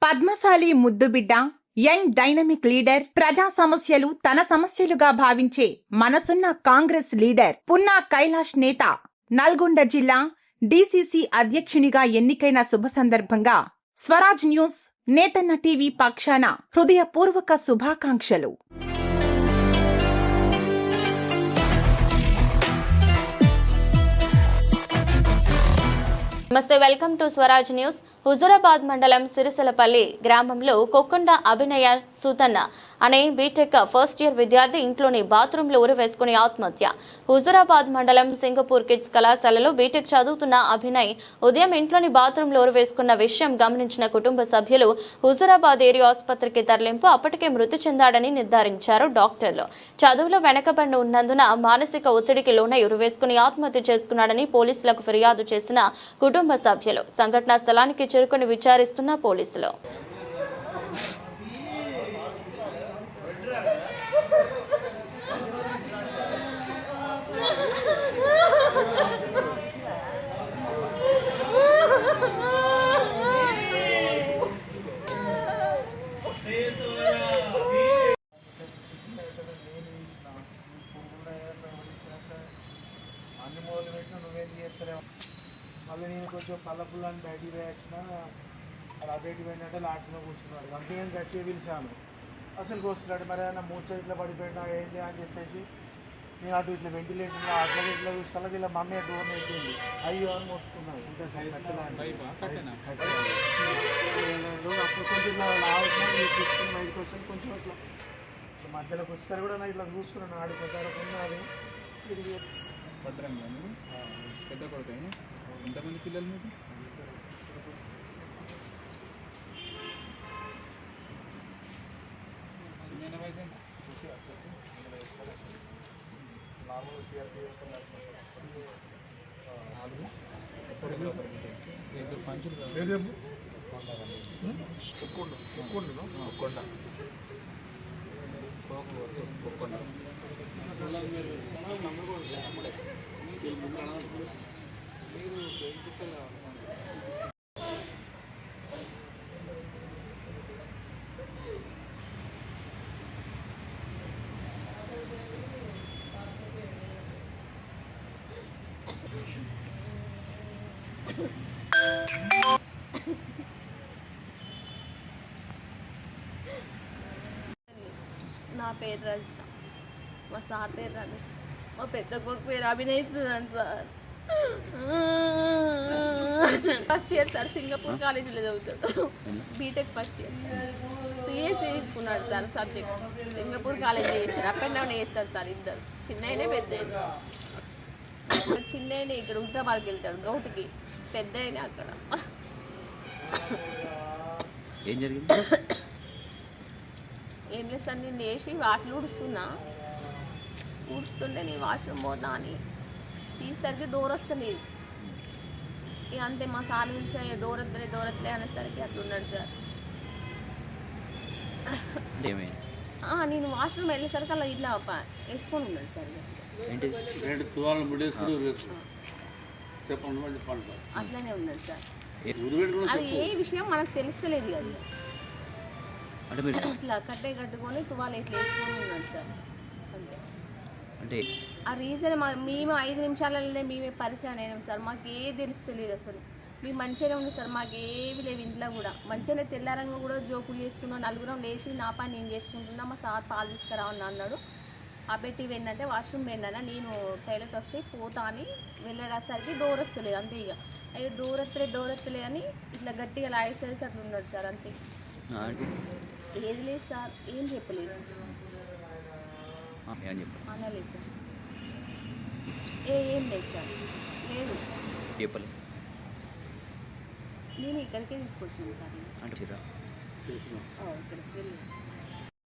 పద్మశాలి ముద్దుబిడ్డ, young dynamic leader, ప్రజా సమస్యలు తన సమస్యలుగా భావించే మనసున్న కాంగ్రెస్ లీడర్ పున్నా కైలాష్ నేత నల్గొండ జిల్లా డీసీసీ అధ్యక్షునిగా ఎన్నికైన శుభ సందర్భంగా స్వరాజ్ న్యూస్ నేతన్న టీవీ పక్షాన హృదయపూర్వక శుభాకాంక్షలు. నమస్తే, welcome to Swaraj news. Huzurabad మండలం సిరిసలపల్లి గ్రామంలో కొక్కొండ అభినయ సుతన్న అనే బీటెక్ ఫస్ట్ ఇయర్ విద్యార్థి ఇంట్లోని బాత్రూంలో ఉరివేసుకుని ఆత్మహత్య. హుజూరాబాద్ మండలం సింగపూర్ కిడ్స్ కళాశాలలో బీటెక్ చదువుతున్న అభినయ్ ఉదయం ఇంట్లోని బాత్రూంలో ఉరివేసుకున్న విషయం గమనించిన కుటుంబ సభ్యులు హుజూరాబాద్ ఏరియా ఆసుపత్రికి తరలింపు అప్పటికే మృతి చెందాడని నిర్ధారించారు డాక్టర్లు. చదువులో వెనకబడి ఉన్నందున మానసిక ఒత్తిడికి లోనై ఉరివేసుకుని ఆత్మహత్య చేసుకున్నాడని పోలీసులకు ఫిర్యాదు చేసిన కుటుంబ సభ్యులు. సంఘటనా స్థలానికి చేరుకుని విచారిస్తున్న పోలీసులు. మళ్ళీ నేను కొంచెం పల్లపుల్లని బయటికి వేయచ్చిన బయటికి పోయినట్టే లాట్లో కూర్చున్నాడు. అంటే నేను గట్టిగా పిలిచాను, అసలుకి వస్తున్నాడు. మరి ఏమైనా మూర్చ ఇట్లా పడిపోయినా ఏంటి అని చెప్పేసి నేను అటు ఇట్లా వెంటిలేషన్లో అట్లా ఇట్లా చూస్తాను. వీళ్ళ మమ్మీ డోర్ నెట్టింది, అయ్యో అని మొత్తుకున్నాడు. ఇంకా అప్పుడు కొంచెం ఇట్లా లావుతున్నా తీసుకుని బయటకు వచ్చాను. కొంచెం ఇట్లా మధ్యలోకి వస్తారు కూడా నాకు ఇట్లా చూసుకున్నాను. ఆడిపోతారు తిరిగి పెద్ద కొడుకు ఎంతమంది పిల్లలు మీకు? చిన్న వయసు నా పేరు రజిత, మా సార్ పేరు రమేష్, మా పెద్ద కొడుకు పేరు Abhinay Sudhan sir. First year sir, Singapore కాలేజీలో చదువుతాడు. బీటెక్ ఫస్ట్ ఇయర్ సిఎస్సి తీసుకున్నాడు సార్ సబ్జెక్ట్. సింగపూర్ కాలేజీ చేస్తారు, అప్ అండ్ డౌన్ చేస్తారు సార్ ఇద్దరు. చిన్నైనా పెద్ద చిన్నైనా ఇక్కడ హుజరాబాద్కి వెళ్తాడు గౌటికి, పెద్ద అయినా అక్కడ. ఏం జరిగింది? ఏం లేదు సార్, నేను వేసి వాటిని ఊడుస్తుంటే నీ వాష్రూమ్ పోతా అని తీసేసరికి డోర్ వస్తలేదు. ఇక అంతే, మా సార్ విషయం డోర్ వస్తలే అనేసరికి అట్లున్నాడు సార్. నేను వాష్రూమ్ వెళ్ళేసరికి అలా ఇట్లా వేసుకొని ఉన్నాడు సార్. అట్లానే ఉన్నాడు సార్. అది ఏ విషయం మనకు తెలుస్తలేదు కదా, ఇట్లా కట్టుకొని తువాలు ఇట్లా వేసుకొని ఉన్నాడు సార్. అంతే. అంటే ఆ రీజన్ మేము 5 నిమిషాలలోనే మేమే పరిచయం అయినాం సార్. మాకు ఏ తెలుస్తలేదు అసలు. మేము మంచిగానే ఉంది సార్, మాకు ఏవి లేవు. ఇంట్లో కూడా మంచిగానే తెల్లారంగా కూడా జోకులు చేసుకున్నాం. నలుగురం లేచి నా పని నేను చేసుకుంటున్నా. మా సార్ పాలు తీసుకురావని అన్నాడు. ఆ పెట్టి వెళ్ళంటే వాష్రూమ్ వెళ్ళానా, నేను టైలెట్ వస్తే పోతా అని వెళ్ళేసరికి డోర్ వస్తలేదు. అంతే. ఇక అయ్యో డోర్ ఎత్తలే అని ఇట్లా గట్టిగా లాగేసరికి అట్లా ఉన్నాడు సార్. అంతే. ఏది లేదు సార్, ఏం చెప్పలేదు అనలేదు సార్. ఏం లేదు సార్, లేదు చెప్పలేదు. నేను ఇక్కడికే తీసుకొచ్చాను సార్. అంటే ఇక్కడికి వెళ్ళి